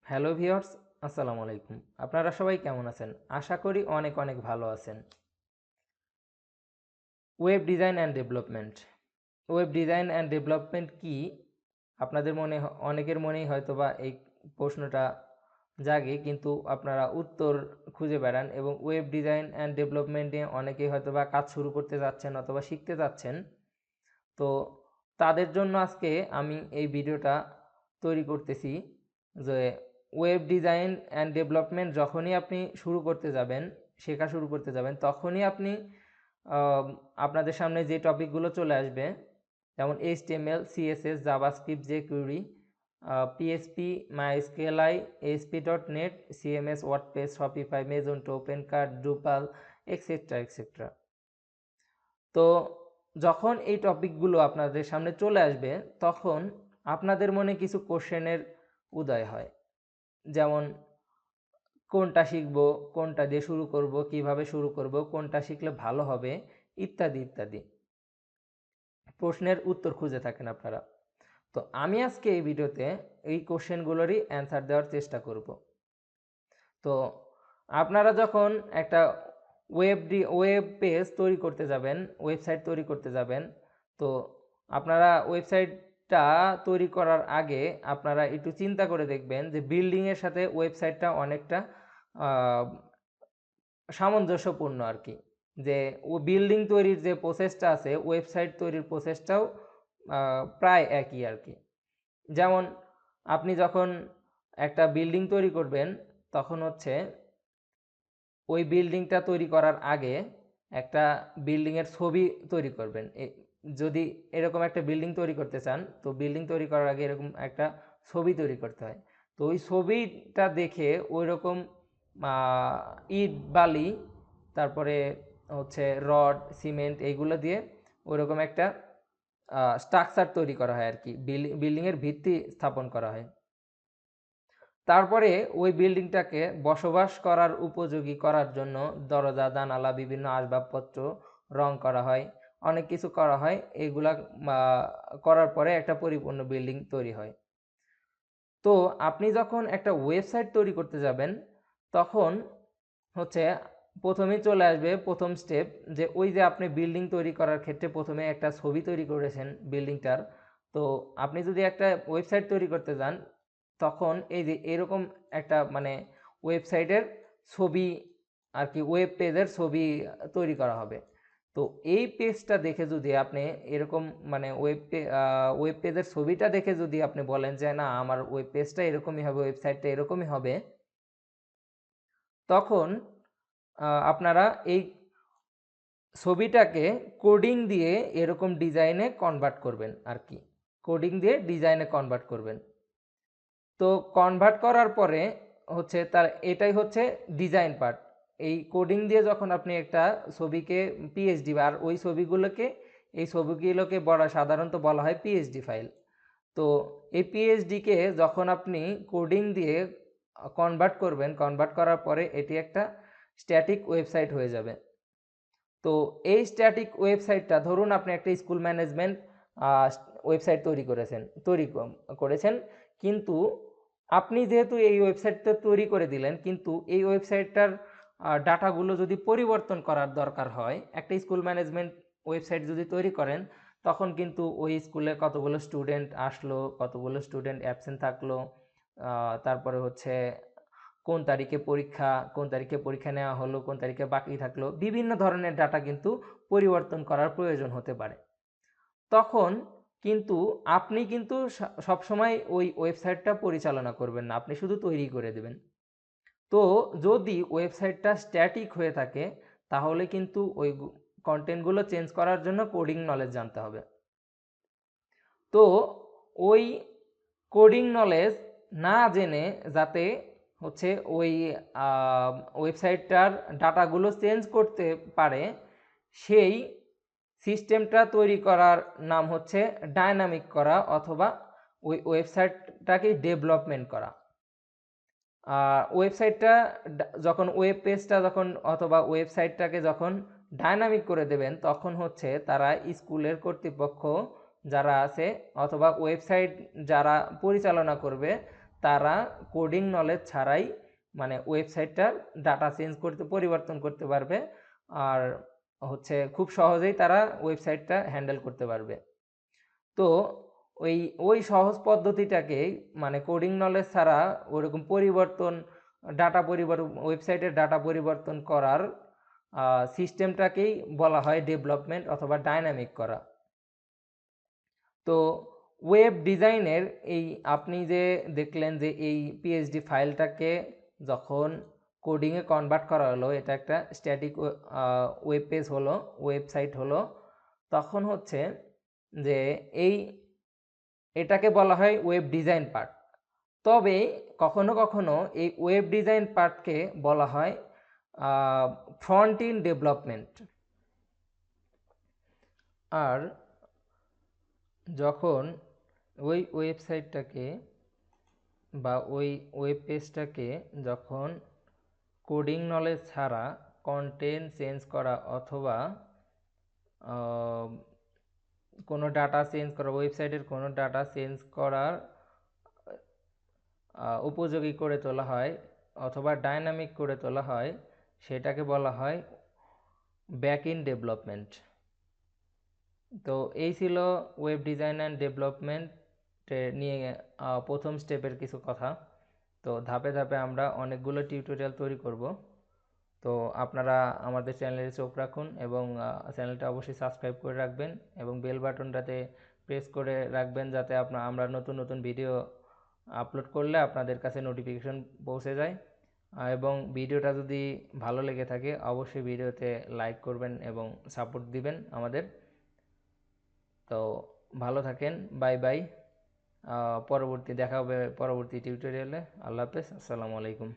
Hello viewers, আসসালামু আলাইকুম। আপনারা সবাই কেমন আছেন? আশা করি অনেক অনেক ভালো আছেন। Web design and development. Web design and development কি? আপনাদের মনে অনেকের মনেই হয়তোবা এই প্রশ্নটা জাগে, কিন্তু আপনারা উত্তর খুঁজে বেড়ান এবং ওয়েব ডিজাইন অ্যান্ড ডেভেলপমেন্ট নিয়ে অনেকেই হয়তোবা কাজ শুরু করতে যাচ্ছেন অথবা শিখতে যাচ্ছেন। তো তাদের জন্য আজকে আমি এই ভিডিওটা তৈরি করতেছি যে ওয়েব ডিজাইন অ্যান্ড ডেভেলপমেন্ট যখনই আপনি শুরু করতে যাবেন, শেখা শুরু করতে যাবেন, তখনই আপনি আম, আপনাদের সামনে যে টপিকগুলো চলে আসবে, যেমন HTML, CSS, JavaScript, jQuery, PHP, MySQLi, ASP.NET, CMS, WordPress, Shopify, Magento, OpenCart, Drupal, etcetera etcetera. তো যখন এই টপিকগুলো আপনাদের সামনে চলে আসবে, তখন আপনাদের মনে কিছু কোশ্চেনের উদয় হয়। যেমন কোনটা শিখব, কোনটা দিয়ে শুরু করব, কিভাবে শুরু করব, কোনটা শিখলে ভালো হবে, ইত্যাদি ইত্যাদি প্রশ্নের উত্তর খুঁজে থাকেন আপনারা। তো আমি আজকে এই ভিডিওতে এই কোশ্চেনগুলোরই অ্যান্সার দেওয়ার চেষ্টা করব। তো আপনারা যখন একটা ওয়েব পেজ তৈরি করতে যাবেন, ওয়েবসাইট তৈরি করতে যাবেন, তো আপনারা ওয়েবসাইটটা তৈরি করার আগে আপনারা একটু চিন্তা করে দেখবেন যে বিল্ডিংয়ের সাথে ওয়েবসাইটটা অনেকটা আহ, সামঞ্জস্যপূর্ণ আর কি। যে ও বিল্ডিং তৈরির যে প্রসেসটা আছে, ওয়েবসাইট তৈরির প্রসেসটাও প্রায় একই আর কি। যেমন আপনি যখন একটা বিল্ডিং তৈরি করবেন, তখন হচ্ছে ওই বিল্ডিংটা তৈরি করার আগে একটা বিল্ডিংয়ের ছবি তৈরি করবেন। যদি এরকম একটা বিল্ডিং তৈরি করতে চান, তো বিল্ডিং তৈরি করার আগে এরকম একটা ছবি তৈরি করতে হয়। তো ওই ছবিটা দেখে ওই রকম ইট, বালি, তারপরে হচ্ছে রড, সিমেন্ট, এইগুলো দিয়ে ওইরকম একটা স্ট্রাকচার তৈরি করা হয় আর কি, বিল্ডিংয়ের ভিত্তি স্থাপন করা হয়। তারপরে ওই বিল্ডিংটাকে বসবাস করার উপযোগী করার জন্য দরজা, জানালা, বিভিন্ন আসবাবপত্র রং করা হয়, অনেক কিছু করা হয়। এগুলা করার পরে একটা পরিপূর্ণ বিল্ডিং তৈরি হয়। তো আপনি যখন একটা ওয়েবসাইট তৈরি করতে যাবেন, তখন হচ্ছে প্রথমেই চলে আসবে প্রথম স্টেপ, যে ওই যে আপনি বিল্ডিং তৈরি করার ক্ষেত্রে প্রথমে একটা ছবি তৈরি করেছেন বিল্ডিংটার। তো আপনি যদি একটা ওয়েবসাইট তৈরি করতে যান, তখন এই যে এরকম একটা মানে ওয়েবসাইটের ছবি আর কি, ওয়েব পেজের ছবি তৈরি করা হবে। তো এই পেজটা দেখে যদি আপনি এরকম মানে ওয়েব পেজের ছবিটা দেখে যদি আপনি বলেন যে না, আমার ওয়েব পেজটা এরকমই হবে, ওয়েবসাইটটা এরকমই হবে, তখন আপনারা এই ছবিটাকে কোডিং দিয়ে এরকম ডিজাইনে কনভার্ট করবেন আর কি। কোডিং দিয়ে ডিজাইনে কনভার্ট করবেন। তো কনভার্ট করার পরে হচ্ছে তার এটাই হচ্ছে ডিজাইন পার্ট। এই কোডিং দিয়ে যখন আপনি একটা ছবিকে পিএইচডি, আর ওই ছবিগুলোকে, এই ছবিগুলোকে সাধারণত বলা হয় পিএইচডি ফাইল। তো এই পিএইচডিকে যখন আপনি কোডিং দিয়ে কনভার্ট করবেন, কনভার্ট করার পরে এটি একটা স্ট্যাটিক ওয়েবসাইট হয়ে যাবে। তো এই স্ট্যাটিক ওয়েবসাইটটা, ধরুন আপনি একটা স্কুল ম্যানেজমেন্ট ওয়েবসাইট তৈরি করেছেন, কিন্তু আপনি যেহেতু এই ওয়েবসাইটটা তৈরি করে দিলেন, কিন্তু এই ওয়েবসাইটটার ডাটাগুলো যদি পরিবর্তন করার দরকার হয়, একটা স্কুল ম্যানেজমেন্ট ওয়েবসাইট যদি তৈরি করেন, তখন কিন্তু ওই স্কুলে কতগুলো স্টুডেন্ট আসলো, কতগুলো স্টুডেন্ট অ্যাবসেন্ট থাকলো, তারপরে হচ্ছে কোন তারিখে পরীক্ষা নেওয়া হলো, কোন তারিখে বাকি থাকলো, বিভিন্ন ধরনের ডাটা কিন্তু পরিবর্তন করার প্রয়োজন হতে পারে। তখন কিন্তু আপনি কিন্তু সবসময় ওই ওয়েবসাইটটা পরিচালনা করবেন না, আপনি শুধু তৈরি করে দেবেন। তো যদি ওয়েবসাইটটা স্ট্যাটিক হয়ে থাকে, তাহলে কিন্তু ওই কন্টেন্টগুলো চেঞ্জ করার জন্য কোডিং নলেজ জানতে হবে। তো ওই কোডিং নলেজ না জেনে যাতে হচ্ছে ওই ওয়েবসাইটটার ডাটাগুলো চেঞ্জ করতে পারে, সেই সিস্টেমটা তৈরি করার নাম হচ্ছে ডায়নামিক করা, অথবা ওই ওয়েবসাইটটাকে ডেভেলপমেন্ট করা। ওয়েবসাইটটা যখন ওয়েব পেজটা যখন অথবা ওয়েবসাইটটাকে যখন ডায়নামিক করে দেবেন, তখন হচ্ছে তারা স্কুলের কর্তৃপক্ষ যারা আছে অথবা ওয়েবসাইট যারা পরিচালনা করবে, তারা কোডিং নলেজ ছাড়াই মানে ওয়েবসাইটটার ডাটা চেঞ্জ করতে পরিবর্তন করতে পারবে, আর হচ্ছে খুব সহজেই তারা ওয়েবসাইটটা হ্যান্ডেল করতে পারবে। তো ওই ওই সহজ পদ্ধতিটাকে মানে কোডিং নলেজ ছাড়া ওরকম ওয়েবসাইটের ডাটা পরিবর্তন করার সিস্টেমটাকেই বলা হয় ডেভেলপমেন্ট অথবা ডাইনামিক করা। তো ওয়েব ডিজাইনের এই আপনি যে দেখলেন যে এই পিএইচডি ফাইলটাকে যখন কোডিংয়ে কনভার্ট করা হলো, এটা একটা স্ট্যাটিক ওয়েব পেজ হলো, ওয়েবসাইট হলো, তখন হচ্ছে যে এটাকে বলা হয় ওয়েব ডিজাইন পার্ট। তবে কখনো কখনো এই ওয়েব ডিজাইন পার্টকে বলা হয় ফ্রন্ট এন্ড ডেভেলপমেন্ট। আর যখন ওই ওয়েবসাইটটাকে বা ওই ওয়েব পেজটাকে যখন কোডিং নলেজ ছাড়া কন্টেন্ট চেঞ্জ করা অথবা কোনো ডাটা চেঞ্জ করা, ওয়েবসাইটের কোনো ডাটা চেঞ্জ করার উপযোগী করে তোলা হয় অথবা ডাইনামিক করে তোলা হয়, সেটাকে বলা হয় ব্যাক এন্ড ডেভেলপমেন্ট। তো এই ছিল ওয়েব ডিজাইন অ্যান্ড ডেভেলপমেন্ট নিয়ে প্রথম স্টেপের কিছু কথা। তো ধাপে ধাপে আমরা অনেকগুলো টিউটোরিয়াল তৈরি করব। তো আপনারা আমাদের চ্যানেলে চোখ রাখুন এবং চ্যানেলটা অবশ্যই সাবস্ক্রাইব করে রাখবেন এবং বেল বাটনটাতে প্রেস করে রাখবেন, যাতে আমরা নতুন নতুন ভিডিও আপলোড করলে আপনাদের কাছে নোটিফিকেশন পৌঁছে যায়। এবং ভিডিওটা যদি ভালো লেগে থাকে অবশ্যই ভিডিওতে লাইক করবেন এবং সাপোর্ট দিবেন আমাদের। তো ভালো থাকেন, বাই বাই। দেখা হবে পরবর্তী টিউটোরিয়ালে। আল্লাহ হাফেজ, আসসালামু আলাইকুম।